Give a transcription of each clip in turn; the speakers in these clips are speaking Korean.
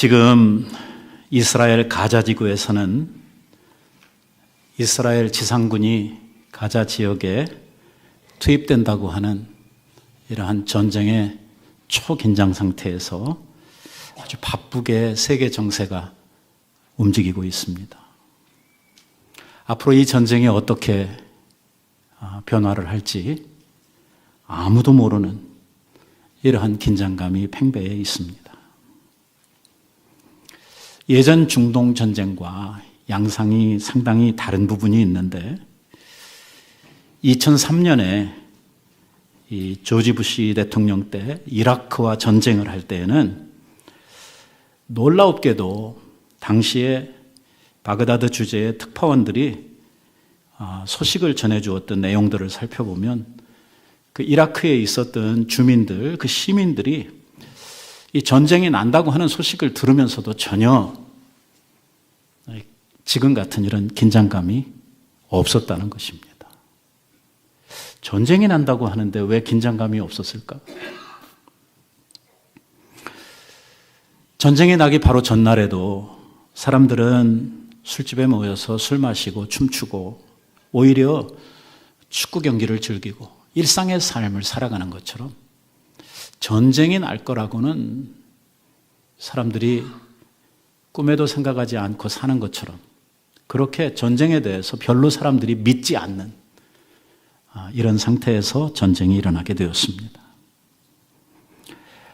지금 이스라엘 가자 지구에서는 이스라엘 지상군이 가자 지역에 투입된다고 하는 이러한 전쟁의 초긴장 상태에서 아주 바쁘게 세계 정세가 움직이고 있습니다. 앞으로 이 전쟁이 어떻게 변화를 할지 아무도 모르는 이러한 긴장감이 팽배해 있습니다. 예전 중동 전쟁과 양상이 상당히 다른 부분이 있는데 2003년에 이 조지 부시 대통령 때 이라크와 전쟁을 할 때에는 놀랍게도 당시에 바그다드 주재의 특파원들이 소식을 전해주었던 내용들을 살펴보면 그 이라크에 있었던 주민들, 그 시민들이 이 전쟁이 난다고 하는 소식을 들으면서도 전혀 지금 같은 이런 긴장감이 없었다는 것입니다. 전쟁이 난다고 하는데 왜 긴장감이 없었을까? 전쟁이 나기 바로 전날에도 사람들은 술집에 모여서 술 마시고 춤추고 오히려 축구 경기를 즐기고 일상의 삶을 살아가는 것처럼 전쟁이 날 거라고는 사람들이 꿈에도 생각하지 않고 사는 것처럼 그렇게 전쟁에 대해서 별로 사람들이 믿지 않는 이런 상태에서 전쟁이 일어나게 되었습니다.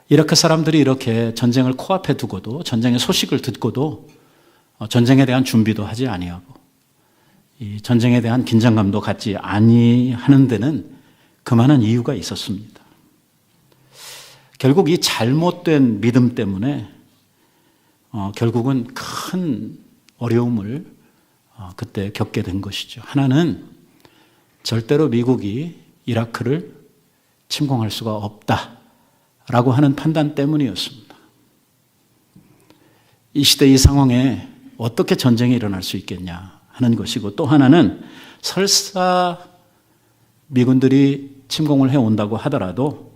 이라크 사람들이 이렇게 전쟁을 코앞에 두고도 전쟁의 소식을 듣고도 전쟁에 대한 준비도 하지 아니하고 이 전쟁에 대한 긴장감도 갖지 아니하는 데는 그만한 이유가 있었습니다. 결국 이 잘못된 믿음 때문에 결국은 큰 어려움을 그때 겪게 된 것이죠. 하나는 절대로 미국이 이라크를 침공할 수가 없다라고 하는 판단 때문이었습니다. 이 시대 이 상황에 어떻게 전쟁이 일어날 수 있겠냐 하는 것이고, 또 하나는 설사 미군들이 침공을 해온다고 하더라도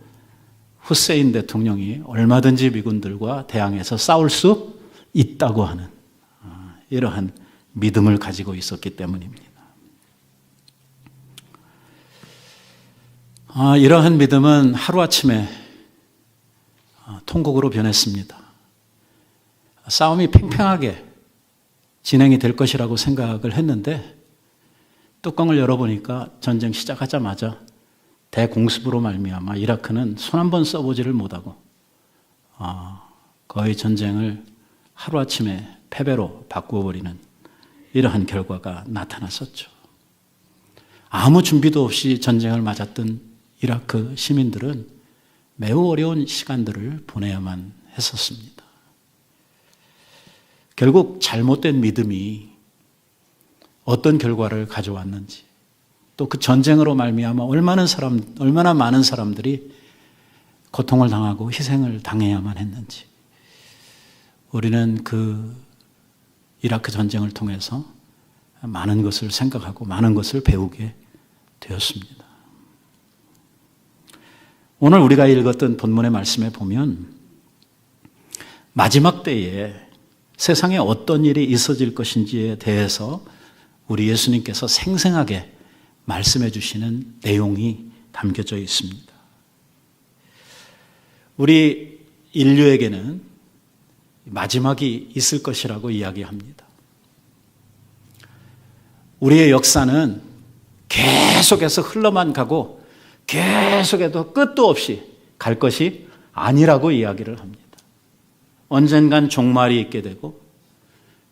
후세인 대통령이 얼마든지 미군들과 대항해서 싸울 수 있다고 하는 이러한 믿음을 가지고 있었기 때문입니다. 이러한 믿음은 하루아침에 통곡으로 변했습니다. 싸움이 팽팽하게 진행이 될 것이라고 생각을 했는데 뚜껑을 열어보니까 전쟁 시작하자마자 대공습으로 말미암아 이라크는 손 한 번 써보지를 못하고 거의 전쟁을 하루아침에 패배로 바꾸어버리는 이러한 결과가 나타났었죠. 아무 준비도 없이 전쟁을 맞았던 이라크 시민들은 매우 어려운 시간들을 보내야만 했었습니다. 결국 잘못된 믿음이 어떤 결과를 가져왔는지, 또 그 전쟁으로 말미암아 얼마나 많은 사람들이 고통을 당하고 희생을 당해야만 했는지, 우리는 그 이라크 전쟁을 통해서 많은 것을 생각하고 많은 것을 배우게 되었습니다. 오늘 우리가 읽었던 본문의 말씀에 보면 마지막 때에 세상에 어떤 일이 있어질 것인지에 대해서 우리 예수님께서 생생하게 말씀해 주시는 내용이 담겨져 있습니다. 우리 인류에게는 마지막이 있을 것이라고 이야기합니다. 우리의 역사는 계속해서 흘러만 가고 계속해서 끝도 없이 갈 것이 아니라고 이야기를 합니다. 언젠간 종말이 있게 되고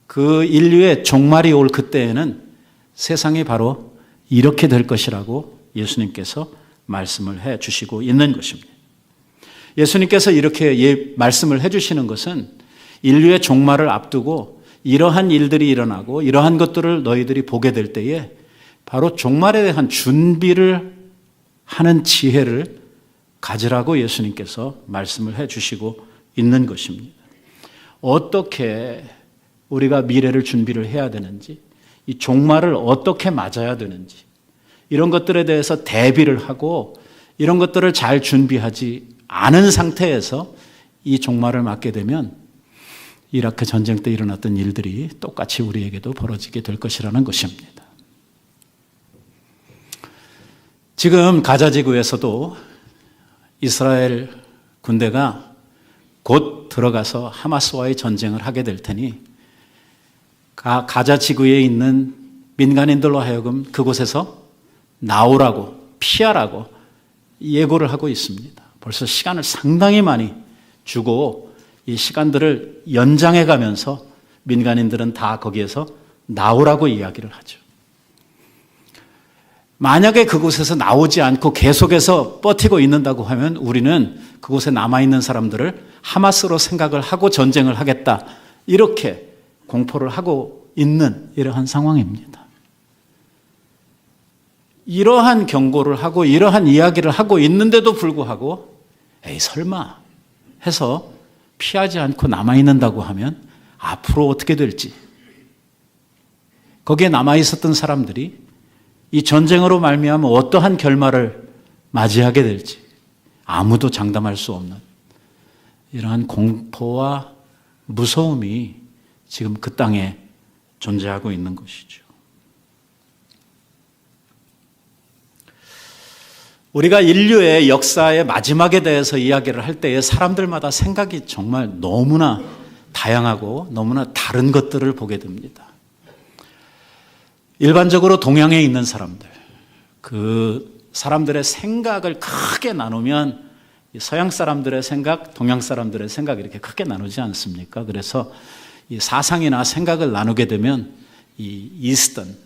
그 인류의 종말이 올 그때에는 세상이 바로 이렇게 될 것이라고 예수님께서 말씀을 해 주시고 있는 것입니다. 예수님께서 이렇게 말씀을 해 주시는 것은 인류의 종말을 앞두고 이러한 일들이 일어나고 이러한 것들을 너희들이 보게 될 때에 바로 종말에 대한 준비를 하는 지혜를 가지라고 예수님께서 말씀을 해 주시고 있는 것입니다. 어떻게 우리가 미래를 준비를 해야 되는지, 이 종말을 어떻게 맞아야 되는지, 이런 것들에 대해서 대비를 하고 이런 것들을 잘 준비하지 않은 상태에서 이 종말을 맞게 되면 이라크 전쟁 때 일어났던 일들이 똑같이 우리에게도 벌어지게 될 것이라는 것입니다. 지금 가자 지구에서도 이스라엘 군대가 곧 들어가서 하마스와의 전쟁을 하게 될 테니 가자 지구에 있는 민간인들로 하여금 그곳에서 나오라고, 피하라고 예고를 하고 있습니다. 벌써 시간을 상당히 많이 주고 이 시간들을 연장해 가면서 민간인들은 다 거기에서 나오라고 이야기를 하죠. 만약에 그곳에서 나오지 않고 계속해서 버티고 있는다고 하면 우리는 그곳에 남아있는 사람들을 하마스로 생각을 하고 전쟁을 하겠다, 이렇게 공포를 하고 있는 이러한 상황입니다. 이러한 경고를 하고 이러한 이야기를 하고 있는데도 불구하고 에이 설마 해서 피하지 않고 남아있는다고 하면 앞으로 어떻게 될지, 거기에 남아있었던 사람들이 이 전쟁으로 말미암아 어떠한 결말을 맞이하게 될지 아무도 장담할 수 없는 이러한 공포와 무서움이 지금 그 땅에 존재하고 있는 것이죠. 우리가 인류의 역사의 마지막에 대해서 이야기를 할 때에 사람들마다 생각이 정말 너무나 다양하고 너무나 다른 것들을 보게 됩니다. 일반적으로 동양에 있는 사람들, 그 사람들의 생각을 크게 나누면 서양 사람들의 생각, 동양 사람들의 생각 이렇게 크게 나누지 않습니까? 그래서 이 사상이나 생각을 나누게 되면 이 이스턴,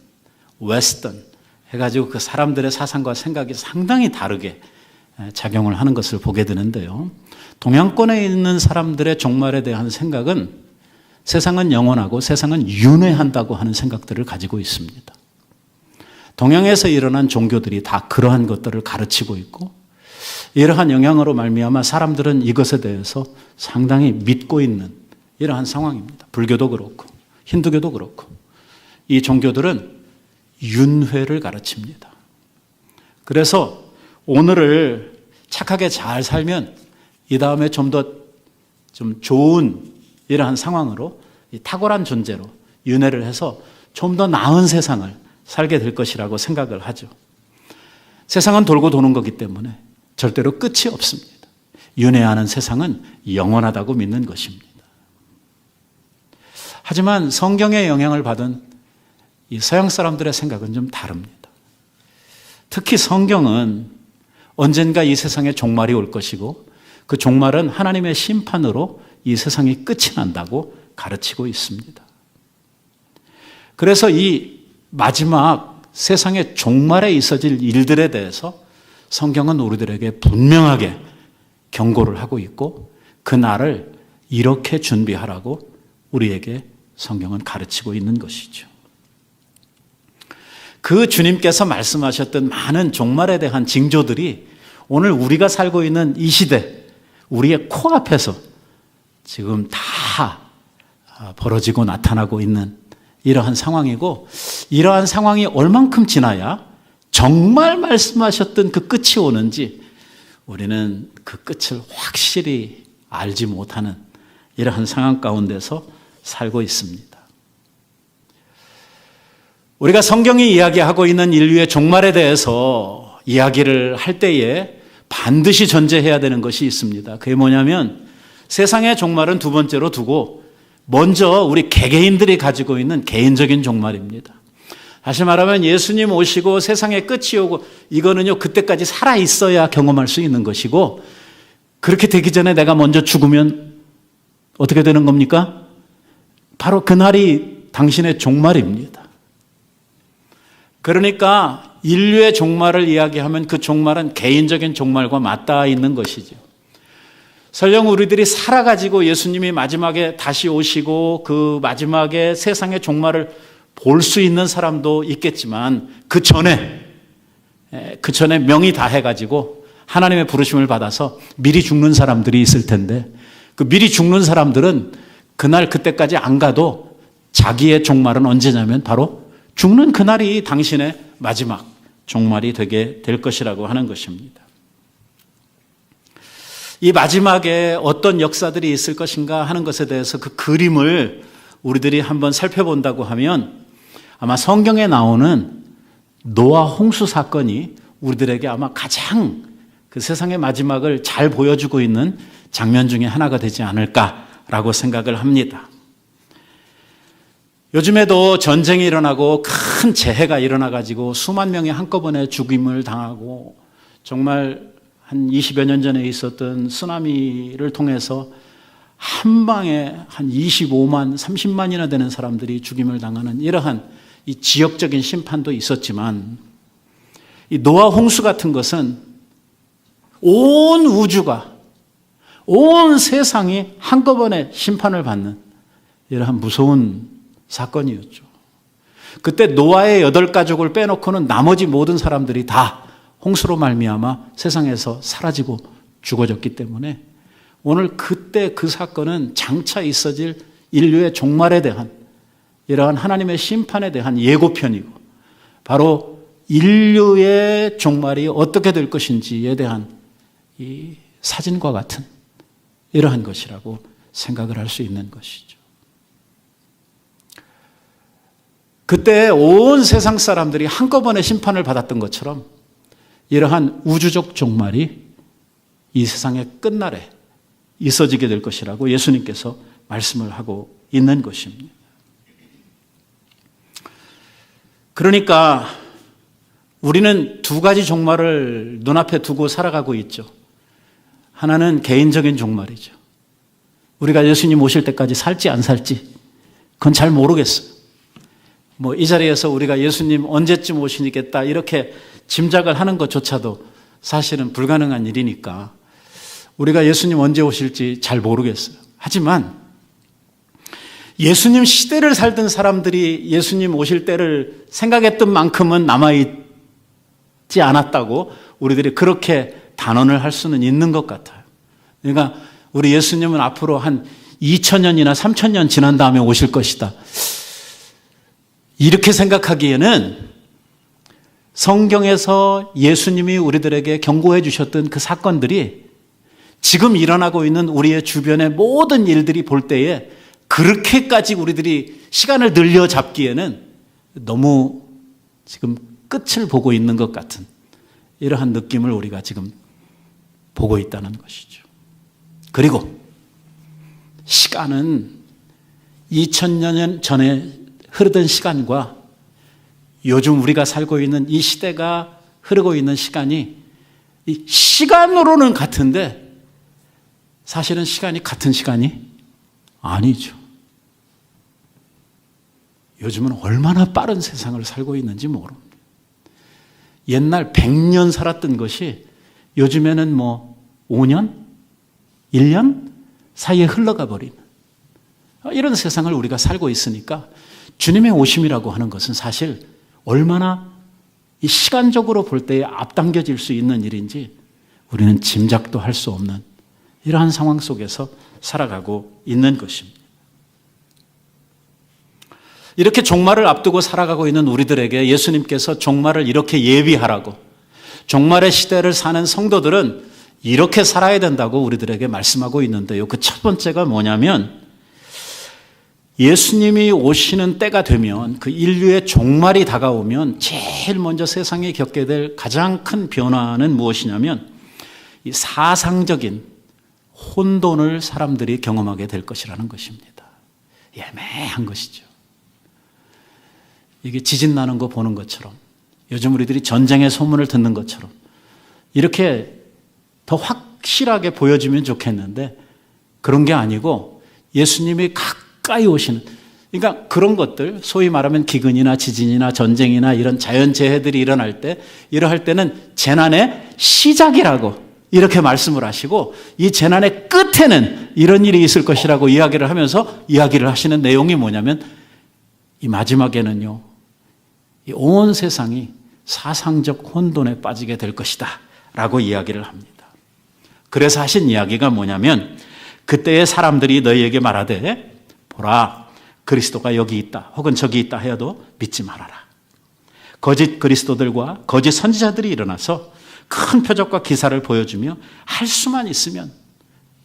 웨스턴 해가지고 그 사람들의 사상과 생각이 상당히 다르게 작용을 하는 것을 보게 되는데요. 동양권에 있는 사람들의 종말에 대한 생각은 세상은 영원하고 세상은 윤회한다고 하는 생각들을 가지고 있습니다. 동양에서 일어난 종교들이 다 그러한 것들을 가르치고 있고 이러한 영향으로 말미암아 사람들은 이것에 대해서 상당히 믿고 있는 이러한 상황입니다. 불교도 그렇고 힌두교도 그렇고 이 종교들은 윤회를 가르칩니다. 그래서 오늘을 착하게 잘 살면 이 다음에 좀 더 좀 좋은 이러한 상황으로 탁월한 존재로 윤회를 해서 좀 더 나은 세상을 살게 될 것이라고 생각을 하죠. 세상은 돌고 도는 거기 때문에 절대로 끝이 없습니다. 윤회하는 세상은 영원하다고 믿는 것입니다. 하지만 성경의 영향을 받은 이 서양 사람들의 생각은 좀 다릅니다. 특히 성경은 언젠가 이 세상에 종말이 올 것이고 그 종말은 하나님의 심판으로 이 세상이 끝이 난다고 가르치고 있습니다. 그래서 이 마지막 세상의 종말에 있어질 일들에 대해서 성경은 우리들에게 분명하게 경고를 하고 있고 그 날을 이렇게 준비하라고 우리에게 성경은 가르치고 있는 것이죠. 그 주님께서 말씀하셨던 많은 종말에 대한 징조들이 오늘 우리가 살고 있는 이 시대, 우리의 코앞에서 지금 다 벌어지고 나타나고 있는 이러한 상황이고, 이러한 상황이 얼만큼 지나야 정말 말씀하셨던 그 끝이 오는지 우리는 그 끝을 확실히 알지 못하는 이러한 상황 가운데서 살고 있습니다. 우리가 성경이 이야기하고 있는 인류의 종말에 대해서 이야기를 할 때에 반드시 전제해야 되는 것이 있습니다. 그게 뭐냐면 세상의 종말은 두 번째로 두고 먼저 우리 개개인들이 가지고 있는 개인적인 종말입니다. 다시 말하면 예수님 오시고 세상의 끝이 오고 이거는요 그때까지 살아 있어야 경험할 수 있는 것이고, 그렇게 되기 전에 내가 먼저 죽으면 어떻게 되는 겁니까? 바로 그날이 당신의 종말입니다. 그러니까 인류의 종말을 이야기하면 그 종말은 개인적인 종말과 맞닿아 있는 것이죠. 설령 우리들이 살아가지고 예수님이 마지막에 다시 오시고 그 마지막에 세상의 종말을 볼 수 있는 사람도 있겠지만 그 전에 명이 다 해가지고 하나님의 부르심을 받아서 미리 죽는 사람들이 있을 텐데, 그 미리 죽는 사람들은 그날 그때까지 안 가도 자기의 종말은 언제냐면 바로 죽는 그날이 당신의 마지막 종말이 되게 될 것이라고 하는 것입니다. 이 마지막에 어떤 역사들이 있을 것인가 하는 것에 대해서 그 그림을 우리들이 한번 살펴본다고 하면 아마 성경에 나오는 노아 홍수 사건이 우리들에게 아마 가장 그 세상의 마지막을 잘 보여주고 있는 장면 중에 하나가 되지 않을까라고 생각을 합니다. 요즘에도 전쟁이 일어나고 큰 재해가 일어나가지고 수만 명이 한꺼번에 죽임을 당하고 정말 한 20여 년 전에 있었던 쓰나미를 통해서 한 방에 한 25만, 30만이나 되는 사람들이 죽임을 당하는 이러한 이 지역적인 심판도 있었지만 이 노아 홍수 같은 것은 온 우주가, 온 세상이 한꺼번에 심판을 받는 이러한 무서운 사건이었죠. 그때 노아의 8가족을 빼놓고는 나머지 모든 사람들이 다 홍수로 말미암아 세상에서 사라지고 죽어졌기 때문에 오늘 그때 그 사건은 장차 있어질 인류의 종말에 대한 이러한 하나님의 심판에 대한 예고편이고 바로 인류의 종말이 어떻게 될 것인지에 대한 이 사진과 같은 이러한 것이라고 생각을 할 수 있는 것이죠. 그때 온 세상 사람들이 한꺼번에 심판을 받았던 것처럼 이러한 우주적 종말이 이 세상의 끝날에 있어지게 될 것이라고 예수님께서 말씀을 하고 있는 것입니다. 그러니까 우리는 두 가지 종말을 눈앞에 두고 살아가고 있죠. 하나는 개인적인 종말이죠. 우리가 예수님 오실 때까지 살지 안 살지 그건 잘 모르겠어요. 이 자리에서 우리가 예수님 언제쯤 오시겠다 이렇게 짐작을 하는 것조차도 사실은 불가능한 일이니까 우리가 예수님 언제 오실지 잘 모르겠어요. 하지만 예수님 시대를 살던 사람들이 예수님 오실 때를 생각했던 만큼은 남아있지 않았다고 우리들이 그렇게 단언을 할 수는 있는 것 같아요. 그러니까 우리 예수님은 앞으로 한 2000년이나 3000년 지난 다음에 오실 것이다. 이렇게 생각하기에는 성경에서 예수님이 우리들에게 경고해 주셨던 그 사건들이 지금 일어나고 있는 우리의 주변의 모든 일들이 볼 때에 그렇게까지 우리들이 시간을 늘려 잡기에는 너무 지금 끝을 보고 있는 것 같은 이러한 느낌을 우리가 지금 보고 있다는 것이죠. 그리고 시간은 2000년 전에 흐르던 시간과 요즘 우리가 살고 있는 이 시대가 흐르고 있는 시간이 이 시간으로는 같은데 사실은 시간이 같은 시간이 아니죠. 요즘은 얼마나 빠른 세상을 살고 있는지 모릅니다. 옛날 100년 살았던 것이 요즘에는 5년? 1년? 사이에 흘러가 버리는 이런 세상을 우리가 살고 있으니까 주님의 오심이라고 하는 것은 사실 얼마나 이 시간적으로 볼 때에 앞당겨질 수 있는 일인지 우리는 짐작도 할 수 없는 이러한 상황 속에서 살아가고 있는 것입니다. 이렇게 종말을 앞두고 살아가고 있는 우리들에게 예수님께서 종말을 이렇게 예비하라고 종말의 시대를 사는 성도들은 이렇게 살아야 된다고 우리들에게 말씀하고 있는데요. 그 첫 번째가 뭐냐면 예수님이 오시는 때가 되면 그 인류의 종말이 다가오면 제일 먼저 세상에 겪게 될 가장 큰 변화는 무엇이냐면 이 사상적인 혼돈을 사람들이 경험하게 될 것이라는 것입니다. 애매한 것이죠. 이게 지진 나는 거 보는 것처럼 요즘 우리들이 전쟁의 소문을 듣는 것처럼 이렇게 더 확실하게 보여지면 좋겠는데 그런 게 아니고 예수님이 가까이 오시는 그러니까 그런 것들 소위 말하면 기근이나 지진이나 전쟁이나 이런 자연재해들이 일어날 때 이러할 때는 재난의 시작이라고 이렇게 말씀을 하시고 이 재난의 끝에는 이런 일이 있을 것이라고 이야기를 하면서 이야기를 하시는 내용이 뭐냐면 이 마지막에는요 이 온 세상이 사상적 혼돈에 빠지게 될 것이다 라고 이야기를 합니다. 그래서 하신 이야기가 뭐냐면 그때의 사람들이 너희에게 말하되 보라 그리스도가 여기 있다 혹은 저기 있다 하여도 믿지 말아라. 거짓 그리스도들과 거짓 선지자들이 일어나서 큰 표적과 기사를 보여주며 할 수만 있으면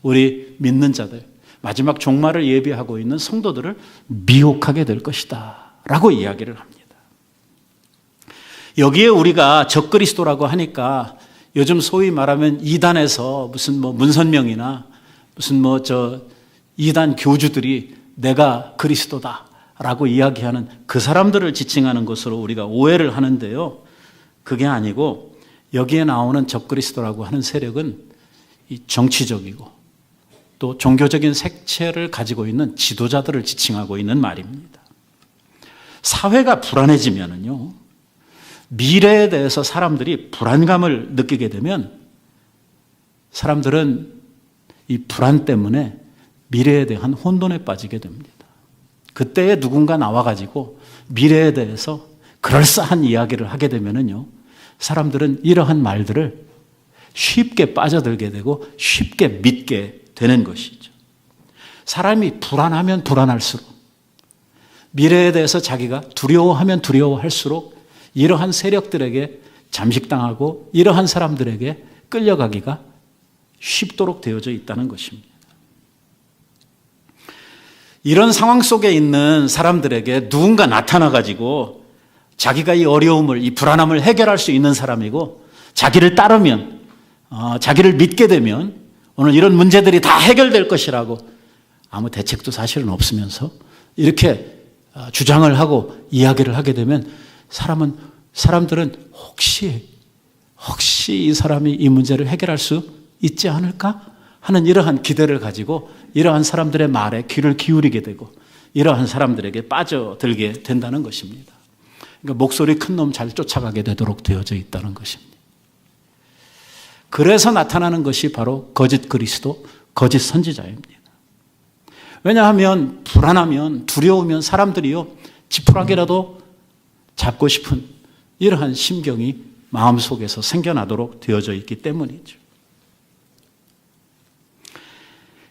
우리 믿는 자들, 마지막 종말을 예비하고 있는 성도들을 미혹하게 될 것이다 라고 이야기를 합니다. 여기에 우리가 적그리스도라고 하니까 요즘 소위 말하면 이단에서 무슨 문선명이나 무슨 이단 교주들이 내가 그리스도다라고 이야기하는 그 사람들을 지칭하는 것으로 우리가 오해를 하는데요. 그게 아니고 여기에 나오는 적그리스도라고 하는 세력은 이 정치적이고 또 종교적인 색채를 가지고 있는 지도자들을 지칭하고 있는 말입니다. 사회가 불안해지면은요, 미래에 대해서 사람들이 불안감을 느끼게 되면 사람들은 이 불안 때문에 미래에 대한 혼돈에 빠지게 됩니다. 그때에 누군가 나와가지고 미래에 대해서 그럴싸한 이야기를 하게 되면은요, 사람들은 이러한 말들을 쉽게 빠져들게 되고 쉽게 믿게 되는 것이죠. 사람이 불안하면 불안할수록, 미래에 대해서 자기가 두려워하면 두려워할수록 이러한 세력들에게 잠식당하고 이러한 사람들에게 끌려가기가 쉽도록 되어져 있다는 것입니다. 이런 상황 속에 있는 사람들에게 누군가 나타나가지고 자기가 이 어려움을, 이 불안함을 해결할 수 있는 사람이고 자기를 따르면, 자기를 믿게 되면 오늘 이런 문제들이 다 해결될 것이라고 아무 대책도 사실은 없으면서 이렇게 주장을 하고 이야기를 하게 되면 사람들은 혹시 이 사람이 이 문제를 해결할 수 있지 않을까 하는 이러한 기대를 가지고 이러한 사람들의 말에 귀를 기울이게 되고 이러한 사람들에게 빠져들게 된다는 것입니다. 그러니까 목소리 큰 놈 잘 쫓아가게 되도록 되어져 있다는 것입니다. 그래서 나타나는 것이 바로 거짓 그리스도, 거짓 선지자입니다. 왜냐하면 불안하면, 두려우면 사람들이요, 지푸라기라도 잡고 싶은 이러한 심경이 마음속에서 생겨나도록 되어져 있기 때문이죠.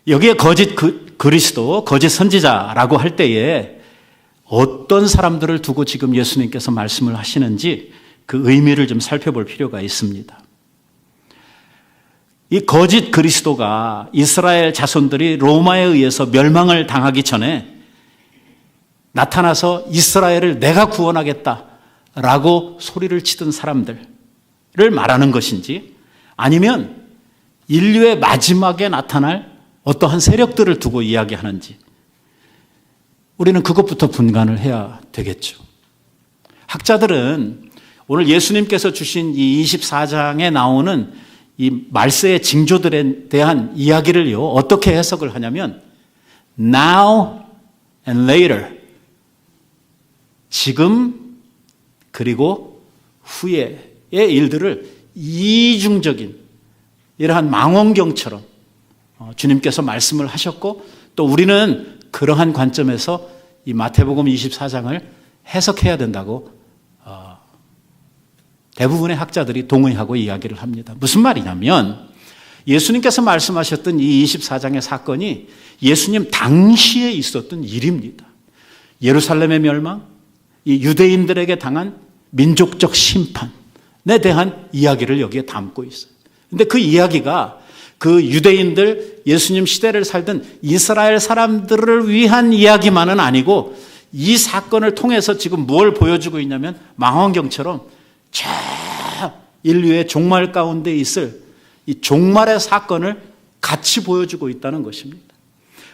여기에 거짓 그리스도, 거짓 선지자라고 할 때에 어떤 사람들을 두고 지금 예수님께서 말씀을 하시는지 그 의미를 좀 살펴볼 필요가 있습니다. 이 거짓 그리스도가 이스라엘 자손들이 로마에 의해서 멸망을 당하기 전에 나타나서 이스라엘을 내가 구원하겠다라고 소리를 치던 사람들을 말하는 것인지, 아니면 인류의 마지막에 나타날 어떠한 세력들을 두고 이야기하는지 우리는 그것부터 분간을 해야 되겠죠. 학자들은 오늘 예수님께서 주신 이 24장에 나오는 이 말세의 징조들에 대한 이야기를요, 어떻게 해석을 하냐면 now and later, 지금 그리고 후에의 일들을 이중적인 이러한 망원경처럼 주님께서 말씀을 하셨고, 또 우리는 그러한 관점에서 이 마태복음 24장을 해석해야 된다고 대부분의 학자들이 동의하고 이야기를 합니다. 무슨 말이냐면 예수님께서 말씀하셨던 이 24장의 사건이 예수님 당시에 있었던 일입니다. 예루살렘의 멸망, 이 유대인들에게 당한 민족적 심판에 대한 이야기를 여기에 담고 있어요. 그런데 그 이야기가 그 유대인들, 예수님 시대를 살던 이스라엘 사람들을 위한 이야기만은 아니고 이 사건을 통해서 지금 뭘 보여주고 있냐면 망원경처럼 저 인류의 종말 가운데 있을 이 종말의 사건을 같이 보여주고 있다는 것입니다.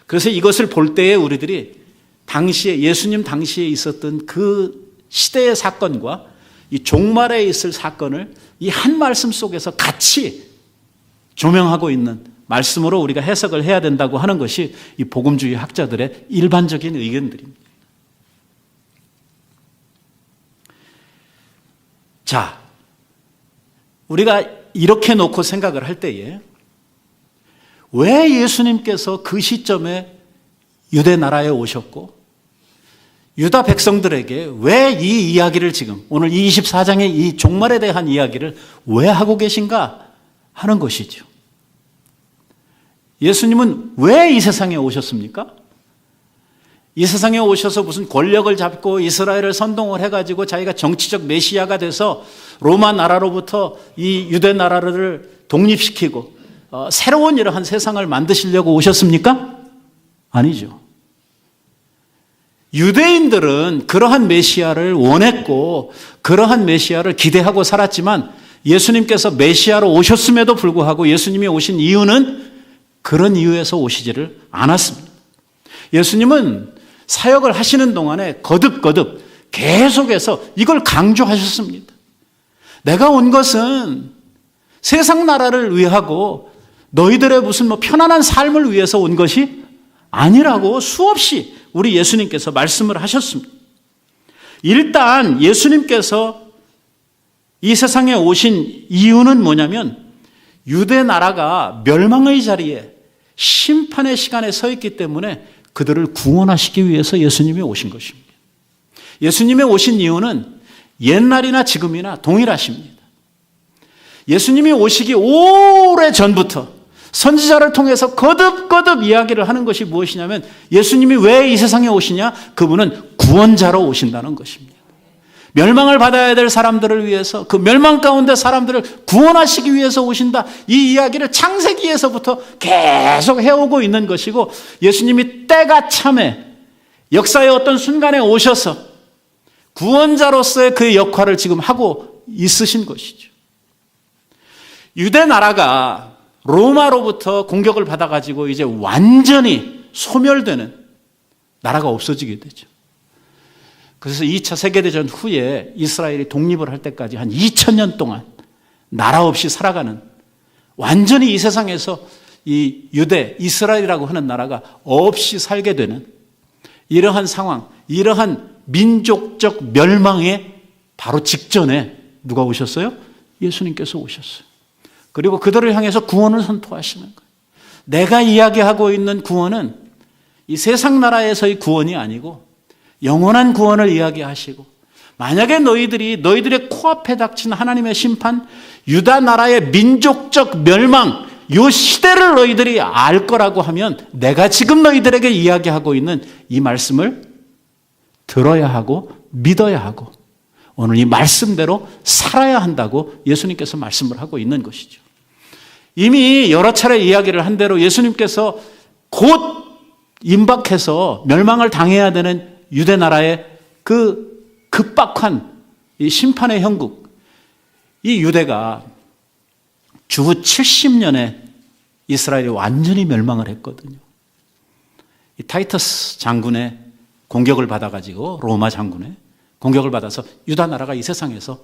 그래서 이것을 볼 때에 우리들이 당시에, 예수님 당시에 있었던 그 시대의 사건과 이 종말에 있을 사건을 이 한 말씀 속에서 같이 조명하고 있는 말씀으로 우리가 해석을 해야 된다고 하는 것이 이 복음주의 학자들의 일반적인 의견들입니다. 자, 우리가 이렇게 놓고 생각을 할 때에 왜 예수님께서 그 시점에 유대 나라에 오셨고 유다 백성들에게 왜 이 이야기를 지금 오늘 24장의 이 종말에 대한 이야기를 왜 하고 계신가 하는 것이죠. 예수님은 왜 이 세상에 오셨습니까? 이 세상에 오셔서 무슨 권력을 잡고 이스라엘을 선동을 해가지고 자기가 정치적 메시아가 돼서 로마 나라로부터 이 유대 나라를 독립시키고 새로운 이러한 세상을 만드시려고 오셨습니까? 아니죠. 유대인들은 그러한 메시아를 원했고 그러한 메시아를 기대하고 살았지만 예수님께서 메시아로 오셨음에도 불구하고 예수님이 오신 이유는 그런 이유에서 오시지를 않았습니다. 예수님은 사역을 하시는 동안에 거듭거듭 계속해서 이걸 강조하셨습니다. 내가 온 것은 세상 나라를 위하고 너희들의 무슨 편안한 삶을 위해서 온 것이 아니라고 수없이 우리 예수님께서 말씀을 하셨습니다. 일단 예수님께서 이 세상에 오신 이유는 뭐냐면 유대 나라가 멸망의 자리에 심판의 시간에 서 있기 때문에 그들을 구원하시기 위해서 예수님이 오신 것입니다. 예수님이 오신 이유는 옛날이나 지금이나 동일하십니다. 예수님이 오시기 오래전부터 선지자를 통해서 거듭거듭 이야기를 하는 것이 무엇이냐면 예수님이 왜 이 세상에 오시냐? 그분은 구원자로 오신다는 것입니다. 멸망을 받아야 될 사람들을 위해서 그 멸망 가운데 사람들을 구원하시기 위해서 오신다. 이 이야기를 창세기에서부터 계속 해오고 있는 것이고 예수님이 때가 참에 역사의 어떤 순간에 오셔서 구원자로서의 그의 역할을 지금 하고 있으신 것이죠. 유대 나라가 로마로부터 공격을 받아가지고 이제 완전히 소멸되는 나라가 없어지게 되죠. 그래서 2차 세계대전 후에 이스라엘이 독립을 할 때까지 한 2000년 동안 나라 없이 살아가는 완전히 이 세상에서 이 유대, 이스라엘이라고 하는 나라가 없이 살게 되는 이러한 상황, 이러한 민족적 멸망의 바로 직전에 누가 오셨어요? 예수님께서 오셨어요. 그리고 그들을 향해서 구원을 선포하시는 거예요. 내가 이야기하고 있는 구원은 이 세상 나라에서의 구원이 아니고 영원한 구원을 이야기하시고 만약에 너희들의 코앞에 닥친 하나님의 심판, 유다 나라의 민족적 멸망, 이 시대를 너희들이 알 거라고 하면 내가 지금 너희들에게 이야기하고 있는 이 말씀을 들어야 하고 믿어야 하고 오늘 이 말씀대로 살아야 한다고 예수님께서 말씀을 하고 있는 것이죠. 이미 여러 차례 이야기를 한 대로 예수님께서 곧 임박해서 멸망을 당해야 되는 유대 나라의 그 급박한 이 심판의 형국, 이 유대가 주후 70년에 이스라엘이 완전히 멸망을 했거든요. 이 타이터스 장군의 공격을 받아가지고 로마 장군의 공격을 받아서 유다 나라가 이 세상에서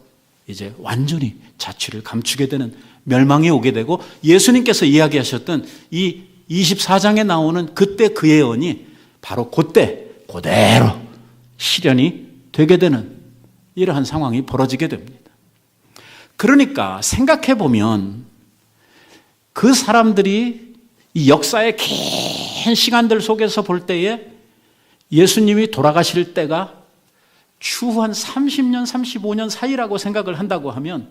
이제 완전히 자취를 감추게 되는 멸망이 오게 되고 예수님께서 이야기하셨던 이 24장에 나오는 그때 그 예언이 바로 그때 그대로 실현이 되게 되는 이러한 상황이 벌어지게 됩니다. 그러니까 생각해 보면 그 사람들이 이 역사의 긴 시간들 속에서 볼 때에 예수님이 돌아가실 때가 추후 한 30년, 35년 사이라고 생각을 한다고 하면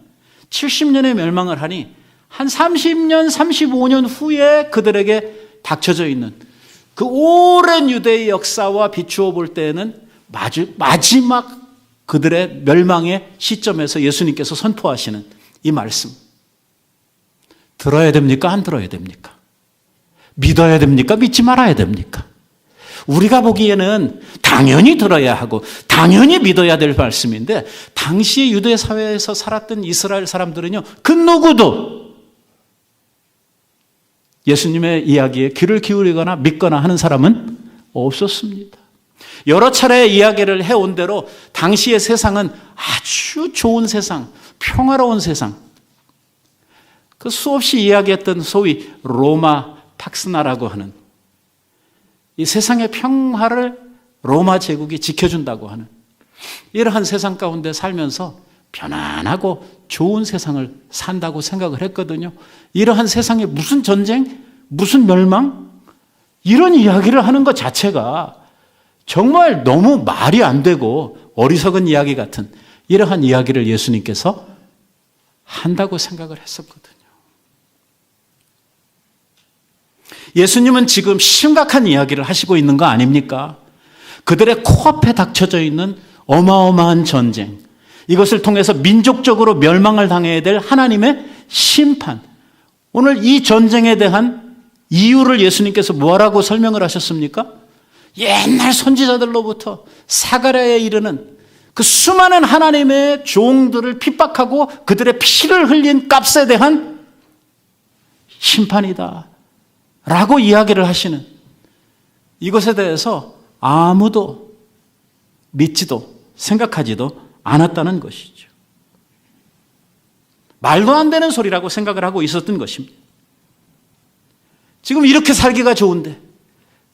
70년의 멸망을 하니 한 30년, 35년 후에 그들에게 닥쳐져 있는 그 오랜 유대의 역사와 비추어 볼 때에는 마지막 그들의 멸망의 시점에서 예수님께서 선포하시는 이 말씀. 들어야 됩니까? 안 들어야 됩니까? 믿어야 됩니까? 믿지 말아야 됩니까? 우리가 보기에는 당연히 들어야 하고 당연히 믿어야 될 말씀인데 당시의 유대 사회에서 살았던 이스라엘 사람들은요, 그 누구도 예수님의 이야기에 귀를 기울이거나 믿거나 하는 사람은 없었습니다. 여러 차례 이야기를 해온 대로 당시의 세상은 아주 좋은 세상, 평화로운 세상, 그 수없이 이야기했던 소위 로마 팍스나라고 하는 이 세상의 평화를 로마 제국이 지켜준다고 하는 이러한 세상 가운데 살면서 편안하고 좋은 세상을 산다고 생각을 했거든요. 이러한 세상에 무슨 전쟁, 무슨 멸망, 이런 이야기를 하는 것 자체가 정말 너무 말이 안 되고 어리석은 이야기 같은 이러한 이야기를 예수님께서 한다고 생각을 했었거든요. 예수님은 지금 심각한 이야기를 하시고 있는 거 아닙니까? 그들의 코앞에 닥쳐져 있는 어마어마한 전쟁, 이것을 통해서 민족적으로 멸망을 당해야 될 하나님의 심판, 오늘 이 전쟁에 대한 이유를 예수님께서 뭐라고 설명을 하셨습니까? 옛날 선지자들로부터 사가랴에 이르는 그 수많은 하나님의 종들을 핍박하고 그들의 피를 흘린 값에 대한 심판이다 라고 이야기를 하시는 이것에 대해서 아무도 믿지도 생각하지도 않았다는 것이죠. 말도 안 되는 소리라고 생각을 하고 있었던 것입니다. 지금 이렇게 살기가 좋은데,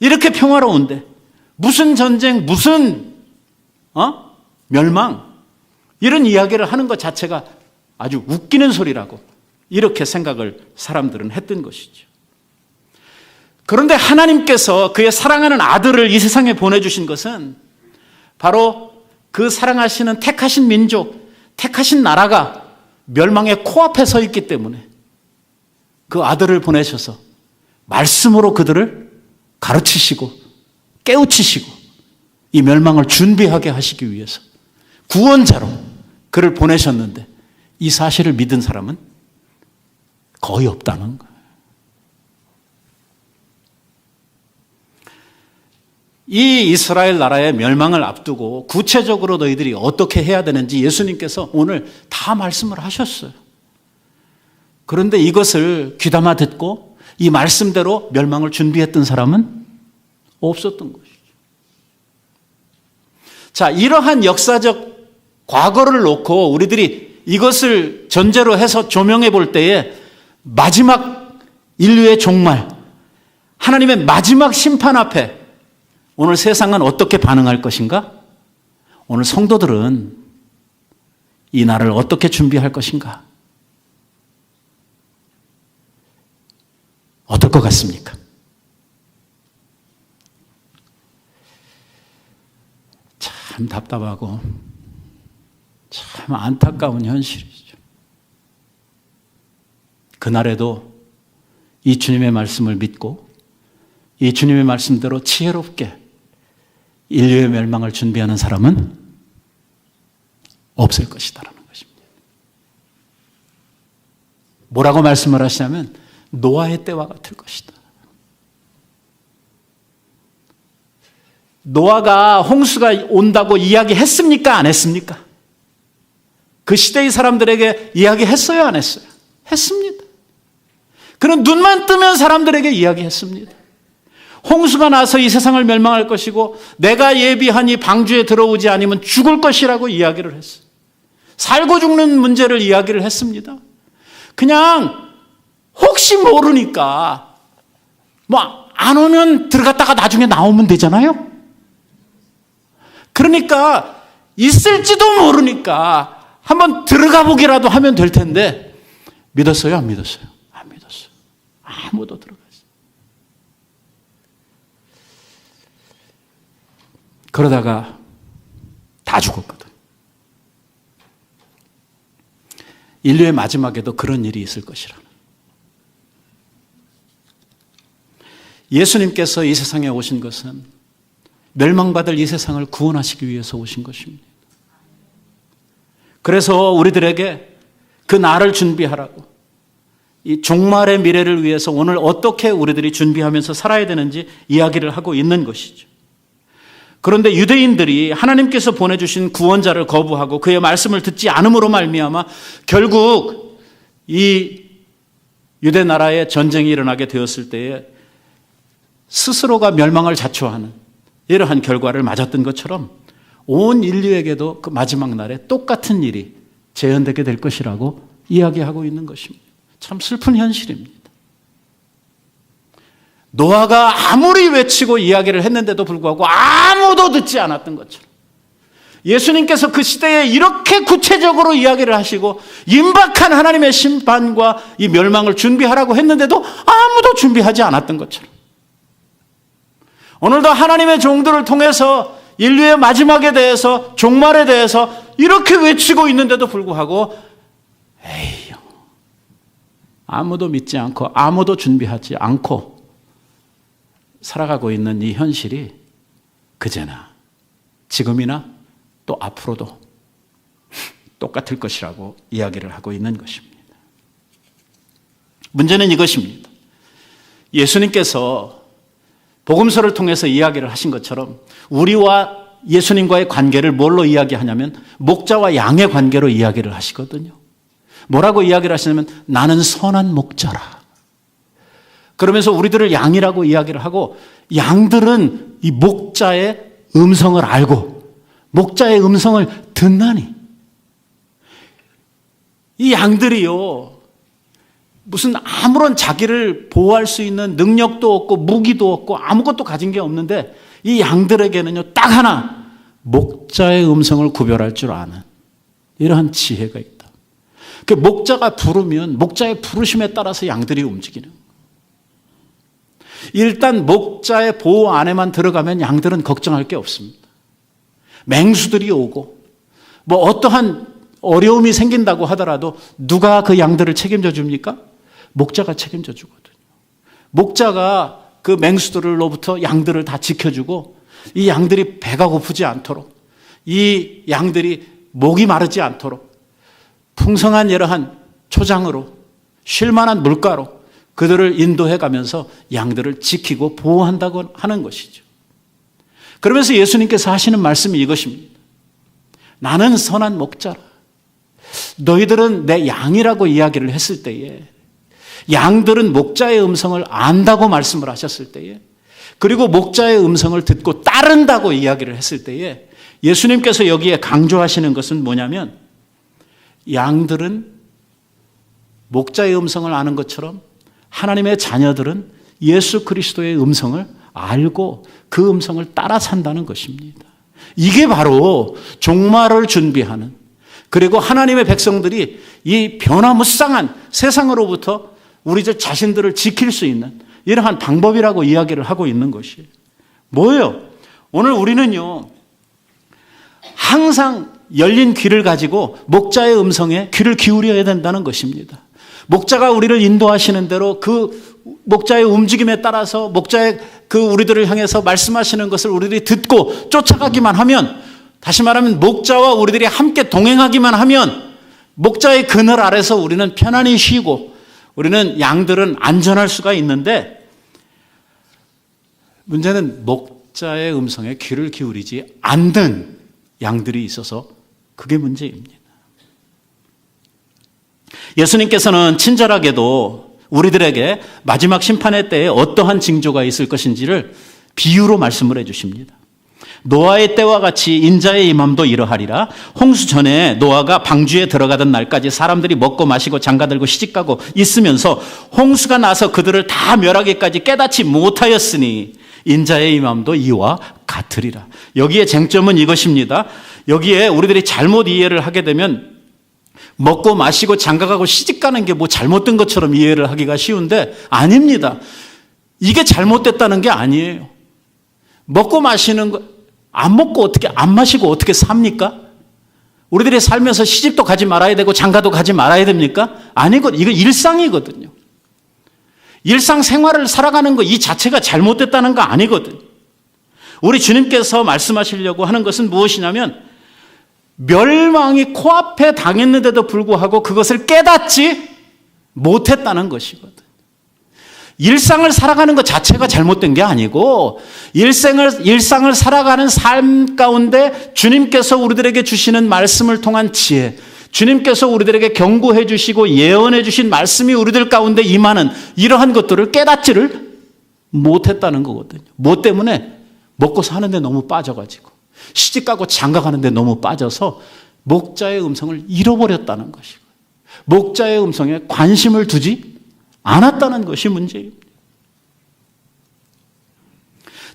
이렇게 평화로운데 무슨 전쟁, 무슨 멸망, 이런 이야기를 하는 것 자체가 아주 웃기는 소리라고 이렇게 생각을 사람들은 했던 것이죠. 그런데 하나님께서 그의 사랑하는 아들을 이 세상에 보내주신 것은 바로 그 사랑하시는 택하신 민족, 택하신 나라가 멸망의 코앞에 서 있기 때문에 그 아들을 보내셔서 말씀으로 그들을 가르치시고 깨우치시고 이 멸망을 준비하게 하시기 위해서 구원자로 그를 보내셨는데 이 사실을 믿은 사람은 거의 없다는 거예요. 이 이스라엘 나라의 멸망을 앞두고 구체적으로 너희들이 어떻게 해야 되는지 예수님께서 오늘 다 말씀을 하셨어요. 그런데 이것을 귀담아 듣고 이 말씀대로 멸망을 준비했던 사람은 없었던 것이죠. 자, 이러한 역사적 과거를 놓고 우리들이 이것을 전제로 해서 조명해 볼 때에 마지막 인류의 종말, 하나님의 마지막 심판 앞에 오늘 세상은 어떻게 반응할 것인가? 오늘 성도들은 이 날을 어떻게 준비할 것인가? 어떨 것 같습니까? 참 답답하고 참 안타까운 현실이죠. 그날에도 이 주님의 말씀을 믿고 이 주님의 말씀대로 지혜롭게 인류의 멸망을 준비하는 사람은 없을 것이다라는 것입니다. 뭐라고 말씀을 하시냐면 노아의 때와 같을 것이다. 노아가 홍수가 온다고 이야기했습니까? 안 했습니까? 그 시대의 사람들에게 이야기했어요? 안 했어요? 했습니다. 그는 눈만 뜨면 사람들에게 이야기했습니다. 홍수가 나서 이 세상을 멸망할 것이고 내가 예비한 이 방주에 들어오지 않으면 죽을 것이라고 이야기를 했어요. 살고 죽는 문제를 이야기를 했습니다. 그냥 혹시 모르니까 뭐 안 오면 들어갔다가 나중에 나오면 되잖아요. 그러니까 있을지도 모르니까 한번 들어가 보기라도 하면 될 텐데 믿었어요? 안 믿었어요? 안 믿었어요. 아무도 들어갔어요. 그러다가 다 죽었거든. 인류의 마지막에도 그런 일이 있을 것이라. 예수님께서 이 세상에 오신 것은 멸망받을 이 세상을 구원하시기 위해서 오신 것입니다. 그래서 우리들에게 그 날을 준비하라고 이 종말의 미래를 위해서 오늘 어떻게 우리들이 준비하면서 살아야 되는지 이야기를 하고 있는 것이죠. 그런데 유대인들이 하나님께서 보내주신 구원자를 거부하고 그의 말씀을 듣지 않음으로 말미암아 결국 이 유대 나라에 전쟁이 일어나게 되었을 때에 스스로가 멸망을 자초하는 이러한 결과를 맞았던 것처럼 온 인류에게도 그 마지막 날에 똑같은 일이 재현되게 될 것이라고 이야기하고 있는 것입니다. 참 슬픈 현실입니다. 노아가 아무리 외치고 이야기를 했는데도 불구하고 아무도 듣지 않았던 것처럼 예수님께서 그 시대에 이렇게 구체적으로 이야기를 하시고 임박한 하나님의 심판과 이 멸망을 준비하라고 했는데도 아무도 준비하지 않았던 것처럼 오늘도 하나님의 종들을 통해서 인류의 마지막에 대해서 종말에 대해서 이렇게 외치고 있는데도 불구하고 에이, 아무도 믿지 않고 아무도 준비하지 않고 살아가고 있는 이 현실이 그제나 지금이나 또 앞으로도 똑같을 것이라고 이야기를 하고 있는 것입니다. 문제는 이것입니다. 예수님께서 복음서를 통해서 이야기를 하신 것처럼 우리와 예수님과의 관계를 뭘로 이야기하냐면 목자와 양의 관계로 이야기를 하시거든요. 뭐라고 이야기를 하시냐면 나는 선한 목자라. 그러면서 우리들을 양이라고 이야기를 하고 양들은 이 목자의 음성을 알고 목자의 음성을 듣나니 이 양들이요 무슨 아무런 자기를 보호할 수 있는 능력도 없고 무기도 없고 아무것도 가진 게 없는데 이 양들에게는요 딱 하나 목자의 음성을 구별할 줄 아는 이러한 지혜가 있다. 그 목자가 부르면 목자의 부르심에 따라서 양들이 움직이는 거예요. 일단 목자의 보호 안에만 들어가면 양들은 걱정할 게 없습니다. 맹수들이 오고 뭐 어떠한 어려움이 생긴다고 하더라도 누가 그 양들을 책임져 줍니까? 목자가 책임져 주거든요. 목자가 그 맹수들로부터 양들을 다 지켜주고 이 양들이 배가 고프지 않도록 이 양들이 목이 마르지 않도록 풍성한 이러한 초장으로 쉴만한 물가로 그들을 인도해 가면서 양들을 지키고 보호한다고 하는 것이죠. 그러면서 예수님께서 하시는 말씀이 이것입니다. 나는 선한 목자라. 너희들은 내 양이라고 이야기를 했을 때에 양들은 목자의 음성을 안다고 말씀을 하셨을 때에 그리고 목자의 음성을 듣고 따른다고 이야기를 했을 때에 예수님께서 여기에 강조하시는 것은 뭐냐면 양들은 목자의 음성을 아는 것처럼 하나님의 자녀들은 예수 그리스도의 음성을 알고 그 음성을 따라 산다는 것입니다. 이게 바로 종말을 준비하는 그리고 하나님의 백성들이 이 변화무쌍한 세상으로부터 우리들 자신들을 지킬 수 있는 이러한 방법이라고 이야기를 하고 있는 것이에요. 뭐예요? 오늘 우리는요 항상 열린 귀를 가지고 목자의 음성에 귀를 기울여야 된다는 것입니다. 목자가 우리를 인도하시는 대로 그 목자의 움직임에 따라서 목자의 그 우리들을 향해서 말씀하시는 것을 우리들이 듣고 쫓아가기만 하면 다시 말하면 목자와 우리들이 함께 동행하기만 하면 목자의 그늘 아래서 우리는 편안히 쉬고 우리는 양들은 안전할 수가 있는데 문제는 목자의 음성에 귀를 기울이지 않는 양들이 있어서 그게 문제입니다. 예수님께서는 친절하게도 우리들에게 마지막 심판의 때에 어떠한 징조가 있을 것인지를 비유로 말씀을 해 주십니다. 노아의 때와 같이 인자의 임함도 이러하리라. 홍수 전에 노아가 방주에 들어가던 날까지 사람들이 먹고 마시고 장가들고 시집가고 있으면서 홍수가 나서 그들을 다 멸하기까지 깨닫지 못하였으니 인자의 임함도 이와 같으리라. 여기에 쟁점은 이것입니다. 여기에 우리들이 잘못 이해를 하게 되면 먹고 마시고 장가가고 시집가는 게 뭐 잘못된 것처럼 이해를 하기가 쉬운데 아닙니다. 이게 잘못됐다는 게 아니에요. 먹고 마시는 거 안 먹고 어떻게 안 마시고 어떻게 삽니까? 우리들이 살면서 시집도 가지 말아야 되고 장가도 가지 말아야 됩니까? 아니거든요. 이거 일상이거든요. 일상생활을 살아가는 거 이 자체가 잘못됐다는 거 아니거든요. 우리 주님께서 말씀하시려고 하는 것은 무엇이냐면 멸망이 코앞에 당했는데도 불구하고 그것을 깨닫지 못했다는 것이거든. 일상을 살아가는 것 자체가 잘못된 게 아니고 일상을 살아가는 삶 가운데 주님께서 우리들에게 주시는 말씀을 통한 지혜, 주님께서 우리들에게 경고해 주시고 예언해 주신 말씀이 우리들 가운데 임하는 이러한 것들을 깨닫지를 못했다는 거거든요. 뭐 때문에? 먹고 사는데 너무 빠져가지고 시집가고 장가가는데 너무 빠져서 목자의 음성을 잃어버렸다는 것이고 목자의 음성에 관심을 두지 않았다는 것이 문제입니다.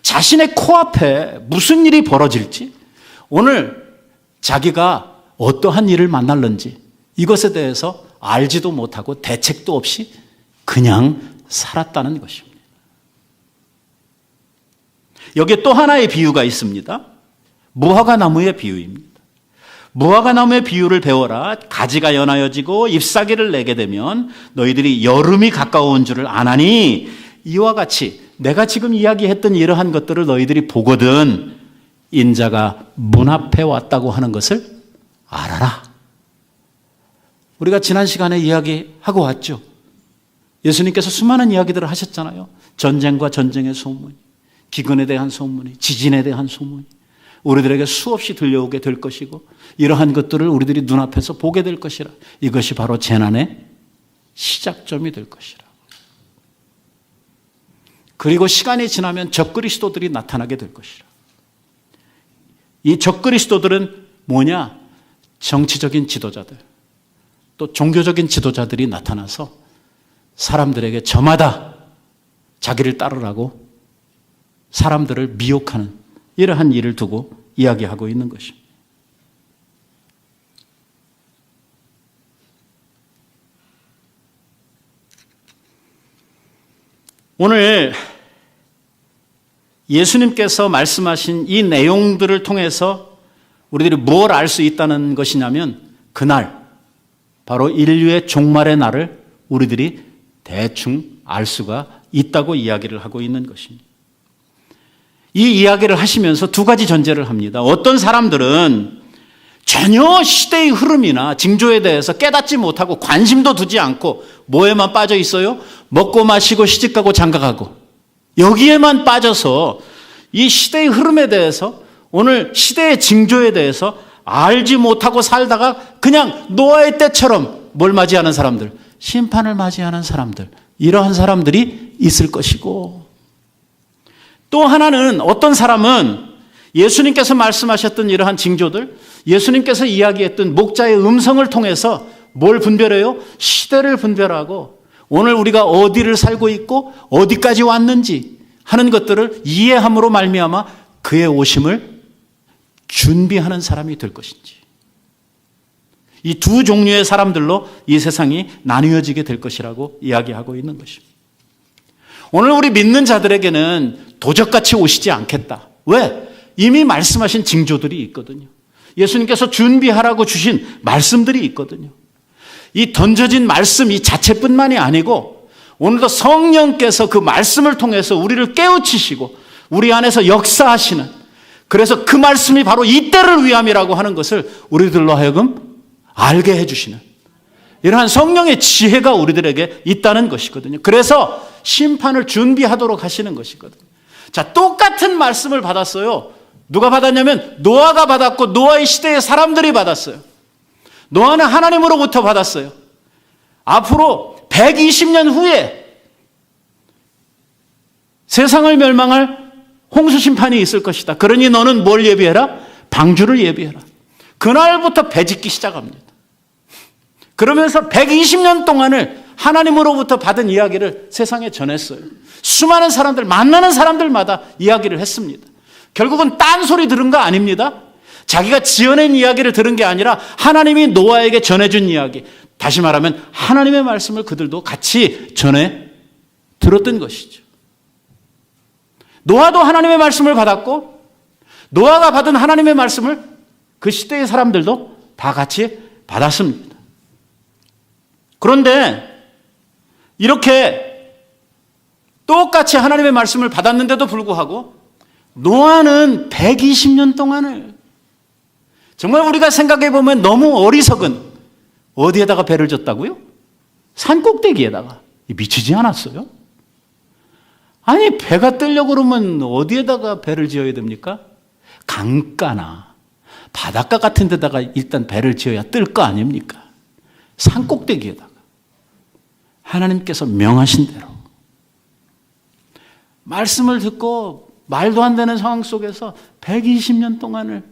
자신의 코앞에 무슨 일이 벌어질지 오늘 자기가 어떠한 일을 만날는지 이것에 대해서 알지도 못하고 대책도 없이 그냥 살았다는 것입니다. 여기에 또 하나의 비유가 있습니다. 무화과 나무의 비유입니다. 무화과 나무의 비유를 배워라. 가지가 연하여지고 잎사귀를 내게 되면 너희들이 여름이 가까운 줄을 아나니 이와 같이 내가 지금 이야기했던 이러한 것들을 너희들이 보거든 인자가 문 앞에 왔다고 하는 것을 알아라. 우리가 지난 시간에 이야기하고 왔죠. 예수님께서 수많은 이야기들을 하셨잖아요. 전쟁과 전쟁의 소문이, 기근에 대한 소문이, 지진에 대한 소문이 우리들에게 수없이 들려오게 될 것이고, 이러한 것들을 우리들이 눈앞에서 보게 될 것이라. 이것이 바로 재난의 시작점이 될 것이라. 그리고 시간이 지나면 적그리스도들이 나타나게 될 것이라. 이 적그리스도들은 뭐냐? 정치적인 지도자들, 또 종교적인 지도자들이 나타나서 사람들에게 저마다 자기를 따르라고 사람들을 미혹하는 이러한 일을 두고 이야기하고 있는 것입니다. 오늘 예수님께서 말씀하신 이 내용들을 통해서 우리들이 뭘 알 수 있다는 것이냐면, 그날 바로 인류의 종말의 날을 우리들이 대충 알 수가 있다고 이야기를 하고 있는 것입니다. 이 이야기를 하시면서 두 가지 전제를 합니다. 어떤 사람들은 전혀 시대의 흐름이나 징조에 대해서 깨닫지 못하고 관심도 두지 않고 뭐에만 빠져 있어요? 먹고 마시고 시집가고 장가가고, 여기에만 빠져서 이 시대의 흐름에 대해서, 오늘 시대의 징조에 대해서 알지 못하고 살다가 그냥 노아의 때처럼 뭘 맞이하는 사람들, 심판을 맞이하는 사람들, 이러한 사람들이 있을 것이고, 또 하나는 어떤 사람은 예수님께서 말씀하셨던 이러한 징조들, 예수님께서 이야기했던 목자의 음성을 통해서 뭘 분별해요? 시대를 분별하고 오늘 우리가 어디를 살고 있고 어디까지 왔는지 하는 것들을 이해함으로 말미암아 그의 오심을 준비하는 사람이 될 것인지, 이 두 종류의 사람들로 이 세상이 나뉘어지게 될 것이라고 이야기하고 있는 것입니다. 오늘 우리 믿는 자들에게는 도적같이 오시지 않겠다. 왜? 이미 말씀하신 징조들이 있거든요. 예수님께서 준비하라고 주신 말씀들이 있거든요. 이 던져진 말씀 이 자체뿐만이 아니고 오늘도 성령께서 그 말씀을 통해서 우리를 깨우치시고 우리 안에서 역사하시는, 그래서 그 말씀이 바로 이때를 위함이라고 하는 것을 우리들로 하여금 알게 해주시는 이러한 성령의 지혜가 우리들에게 있다는 것이거든요. 그래서 심판을 준비하도록 하시는 것이거든요. 자, 똑같은 말씀을 받았어요. 누가 받았냐면 노아가 받았고 노아의 시대의 사람들이 받았어요. 노아는 하나님으로부터 받았어요. 앞으로 120년 후에 세상을 멸망할 홍수 심판이 있을 것이다. 그러니 너는 뭘 예비해라? 방주를 예비해라. 그날부터 배짓기 시작합니다. 그러면서 120년 동안을 하나님으로부터 받은 이야기를 세상에 전했어요. 수많은 사람들, 만나는 사람들마다 이야기를 했습니다. 결국은 딴소리 들은 거 아닙니다. 자기가 지어낸 이야기를 들은 게 아니라 하나님이 노아에게 전해준 이야기, 다시 말하면 하나님의 말씀을 그들도 같이 전해 들었던 것이죠. 노아도 하나님의 말씀을 받았고 노아가 받은 하나님의 말씀을 그 시대의 사람들도 다 같이 받았습니다. 그런데 이렇게 똑같이 하나님의 말씀을 받았는데도 불구하고 노아는 120년 동안을, 정말 우리가 생각해 보면 너무 어리석은, 어디에다가 배를 졌다고요? 산 꼭대기에다가. 미치지 않았어요? 아니, 배가 뜨려고 그러면 어디에다가 배를 지어야 됩니까? 강가나 바닷가 같은 데다가 일단 배를 지어야 뜰 거 아닙니까? 산 꼭대기에다가 하나님께서 명하신 대로 말씀을 듣고 말도 안 되는 상황 속에서 120년 동안을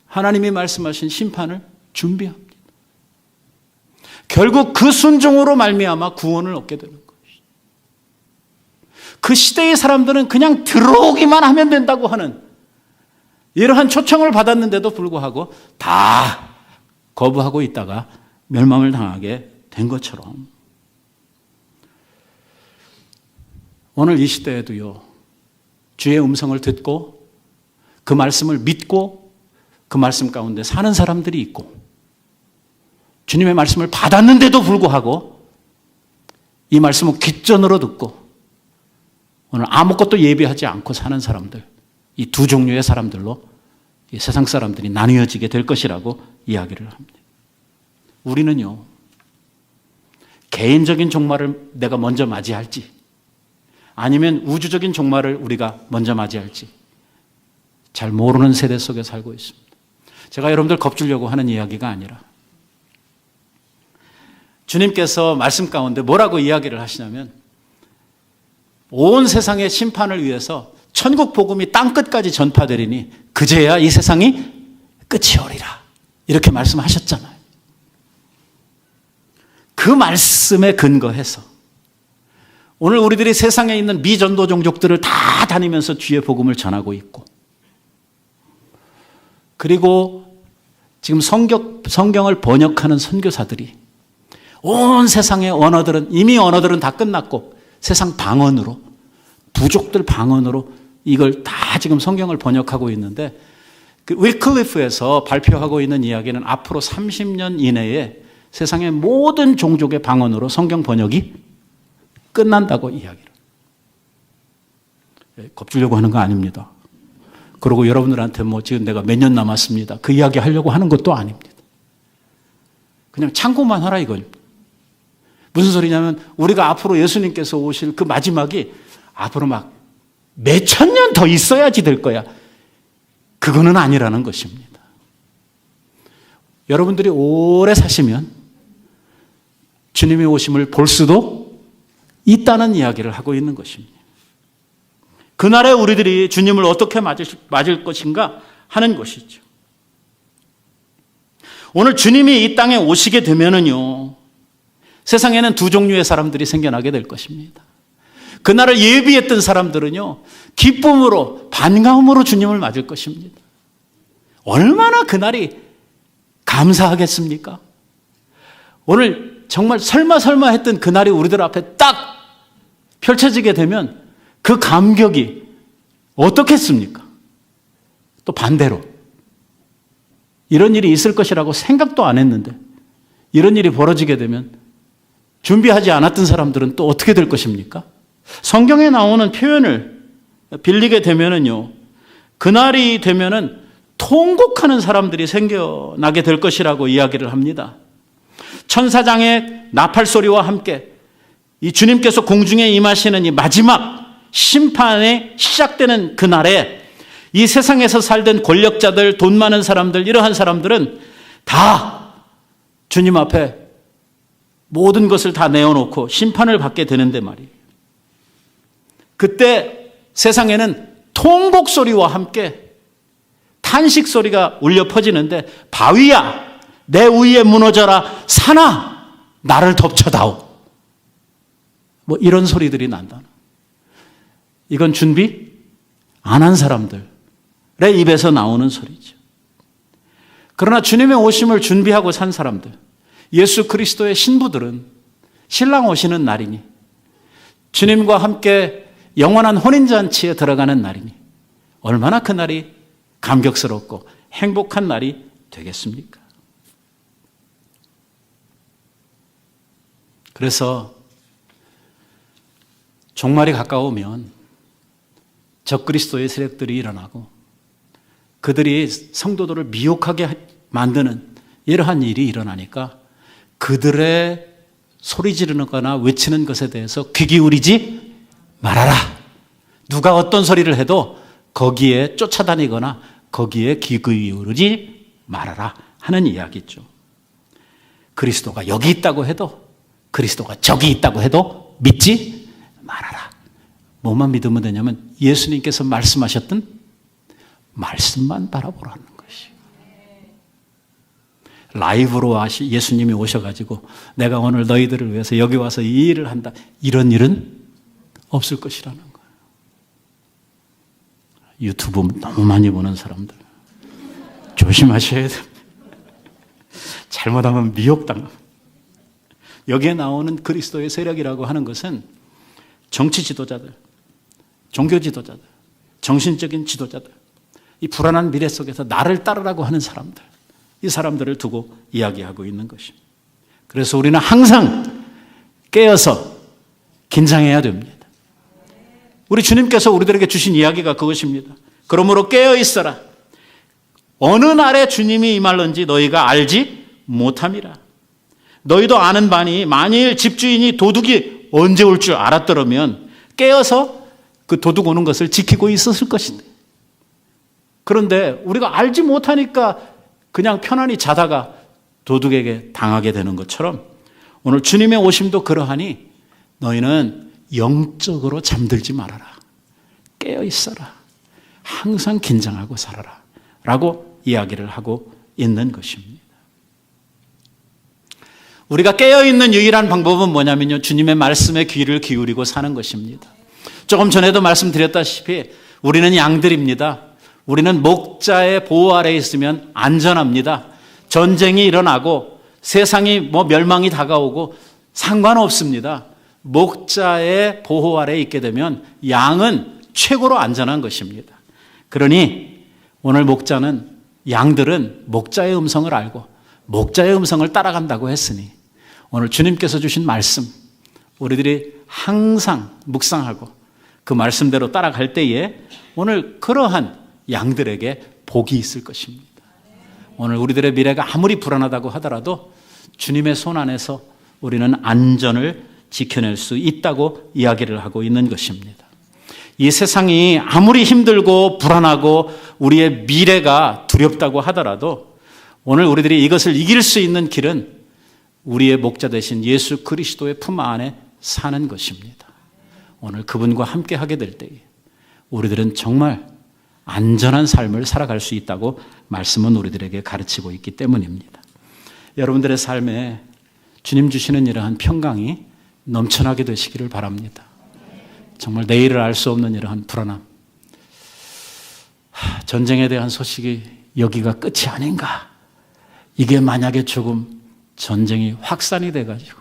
하나님이 말씀하신 심판을 준비합니다. 결국 그 순종으로 말미암아 구원을 얻게 되는 것이죠. 그 시대의 사람들은 그냥 들어오기만 하면 된다고 하는 이러한 초청을 받았는데도 불구하고 다 거부하고 있다가 멸망을 당하게 된 것처럼 오늘 이 시대에도요, 주의 음성을 듣고 그 말씀을 믿고 그 말씀 가운데 사는 사람들이 있고, 주님의 말씀을 받았는데도 불구하고 이 말씀을 귓전으로 듣고 오늘 아무것도 예비하지 않고 사는 사람들, 이 두 종류의 사람들로 이 세상 사람들이 나뉘어지게 될 것이라고 이야기를 합니다. 우리는요, 개인적인 종말을 내가 먼저 맞이할지 아니면 우주적인 종말을 우리가 먼저 맞이할지 잘 모르는 세대 속에 살고 있습니다. 제가 여러분들 겁주려고 하는 이야기가 아니라 주님께서 말씀 가운데 뭐라고 이야기를 하시냐면 온 세상의 심판을 위해서 천국 복음이 땅끝까지 전파되리니 그제야 이 세상이 끝이 오리라. 이렇게 말씀하셨잖아요. 그 말씀에 근거해서 오늘 우리들이 세상에 있는 미전도 종족들을 다 다니면서 주의 복음을 전하고 있고 그리고 지금 성경을 번역하는 선교사들이 온 세상의 언어들은 다 끝났고 세상 방언으로 부족들 방언으로 이걸 다 지금 성경을 번역하고 있는데 그 위클리프에서 발표하고 있는 이야기는 앞으로 30년 이내에 세상의 모든 종족의 방언으로 성경 번역이 끝난다고 이야기를. 겁주려고 하는 거 아닙니다. 그리고 여러분들한테 지금 내가 몇 년 남았습니다. 그 이야기 하려고 하는 것도 아닙니다. 그냥 참고만 하라 이겁니다. 무슨 소리냐면 우리가 앞으로 예수님께서 오실 그 마지막이 앞으로 막 몇천 년 더 있어야지 될 거야. 그거는 아니라는 것입니다. 여러분들이 오래 사시면 주님의 오심을 볼 수도 있다는 이야기를 하고 있는 것입니다. 그날에 우리들이 주님을 어떻게 맞을 것인가 하는 것이죠. 오늘 주님이 이 땅에 오시게 되면은요, 세상에는 두 종류의 사람들이 생겨나게 될 것입니다. 그날을 예비했던 사람들은요, 기쁨으로, 반가움으로 주님을 맞을 것입니다. 얼마나 그날이 감사하겠습니까? 오늘 정말 설마 했던 그날이 우리들 앞에 딱 펼쳐지게 되면 그 감격이 어떻겠습니까? 또 반대로 이런 일이 있을 것이라고 생각도 안 했는데 이런 일이 벌어지게 되면 준비하지 않았던 사람들은 또 어떻게 될 것입니까? 성경에 나오는 표현을 빌리게 되면은요, 그날이 되면은 통곡하는 사람들이 생겨나게 될 것이라고 이야기를 합니다. 천사장의 나팔 소리와 함께 이 주님께서 공중에 임하시는 이 마지막 심판이 시작되는 그날에 이 세상에서 살던 권력자들, 돈 많은 사람들, 이러한 사람들은 다 주님 앞에 모든 것을 다 내어놓고 심판을 받게 되는데 말이에요. 그때 세상에는 통곡 소리와 함께 탄식 소리가 울려 퍼지는데, 바위야 내 위에 무너져라, 산아 나를 덮쳐다오, 이런 소리들이 난다. 이건 준비 안 한 사람들의 입에서 나오는 소리죠. 그러나 주님의 오심을 준비하고 산 사람들, 예수 그리스도의 신부들은 신랑 오시는 날이니, 주님과 함께 영원한 혼인잔치에 들어가는 날이니 얼마나 그 날이 감격스럽고 행복한 날이 되겠습니까? 그래서 종말이 가까우면 적그리스도의 세력들이 일어나고 그들이 성도들을 미혹하게 만드는 이러한 일이 일어나니까 그들의 소리 지르는 거나 외치는 것에 대해서 귀 기울이지 말아라. 누가 어떤 소리를 해도 거기에 쫓아다니거나 거기에 귀 기울이지 말아라 하는 이야기죠. 그리스도가 여기 있다고 해도, 그리스도가 저기 있다고 해도 믿지 말아라. 뭐만 믿으면 되냐면 예수님께서 말씀하셨던 말씀만 바라보라는 것이. 라이브로 예수님이 오셔가지고 내가 오늘 너희들을 위해서 여기 와서 이 일을 한다, 이런 일은 없을 것이라는 거예요. 유튜브 너무 많이 보는 사람들 조심하셔야 돼요. 잘못하면 미혹당합니다. 여기에 나오는 그리스도의 세력이라고 하는 것은 정치 지도자들, 종교 지도자들, 정신적인 지도자들, 이 불안한 미래 속에서 나를 따르라고 하는 사람들, 이 사람들을 두고 이야기하고 있는 것입니다. 그래서 우리는 항상 깨어서 긴장해야 됩니다. 우리 주님께서 우리들에게 주신 이야기가 그것입니다. 그러므로 깨어 있어라. 어느 날에 주님이 임할는지 너희가 알지 못함이라. 너희도 아는 바니 만일 집주인이 도둑이 언제 올 줄 알았더라면 깨어서 그 도둑 오는 것을 지키고 있었을 것인데. 그런데 우리가 알지 못하니까 그냥 편안히 자다가 도둑에게 당하게 되는 것처럼 오늘 주님의 오심도 그러하니 너희는 영적으로 잠들지 말아라. 깨어 있어라. 항상 긴장하고 살아라. 라고 이야기를 하고 있는 것입니다. 우리가 깨어있는 유일한 방법은 뭐냐면요, 주님의 말씀에 귀를 기울이고 사는 것입니다. 조금 전에도 말씀드렸다시피 우리는 양들입니다. 우리는 목자의 보호 아래에 있으면 안전합니다. 전쟁이 일어나고 세상이 멸망이 다가오고 상관없습니다. 목자의 보호 아래에 있게 되면 양은 최고로 안전한 것입니다. 그러니 오늘 양들은 목자의 음성을 알고 목자의 음성을 따라간다고 했으니 오늘 주님께서 주신 말씀, 우리들이 항상 묵상하고 그 말씀대로 따라갈 때에 오늘 그러한 양들에게 복이 있을 것입니다. 오늘 우리들의 미래가 아무리 불안하다고 하더라도 주님의 손 안에서 우리는 안전을 지켜낼 수 있다고 이야기를 하고 있는 것입니다. 이 세상이 아무리 힘들고 불안하고 우리의 미래가 두렵다고 하더라도 오늘 우리들이 이것을 이길 수 있는 길은 우리의 목자 되신 예수 그리스도의 품 안에 사는 것입니다. 오늘 그분과 함께 하게 될 때에 우리들은 정말 안전한 삶을 살아갈 수 있다고 말씀은 우리들에게 가르치고 있기 때문입니다. 여러분들의 삶에 주님 주시는 이러한 평강이 넘쳐나게 되시기를 바랍니다. 정말 내일을 알 수 없는 이러한 불안함, 전쟁에 대한 소식이 여기가 끝이 아닌가, 이게 만약에 조금 전쟁이 확산이 돼가지고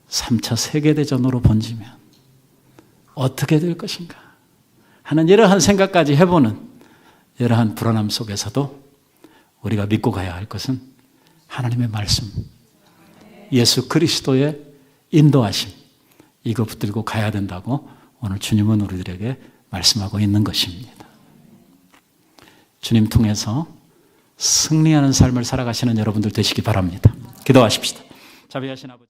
3차 세계대전으로 번지면 어떻게 될 것인가 하는 이러한 생각까지 해보는 이러한 불안함 속에서도 우리가 믿고 가야 할 것은 하나님의 말씀, 예수 그리스도의 인도하심, 이거 붙들고 가야 된다고 오늘 주님은 우리들에게 말씀하고 있는 것입니다. 주님 통해서 승리하는 삶을 살아가시는 여러분들 되시기 바랍니다. 기도하십시다. 자비하신 아버지.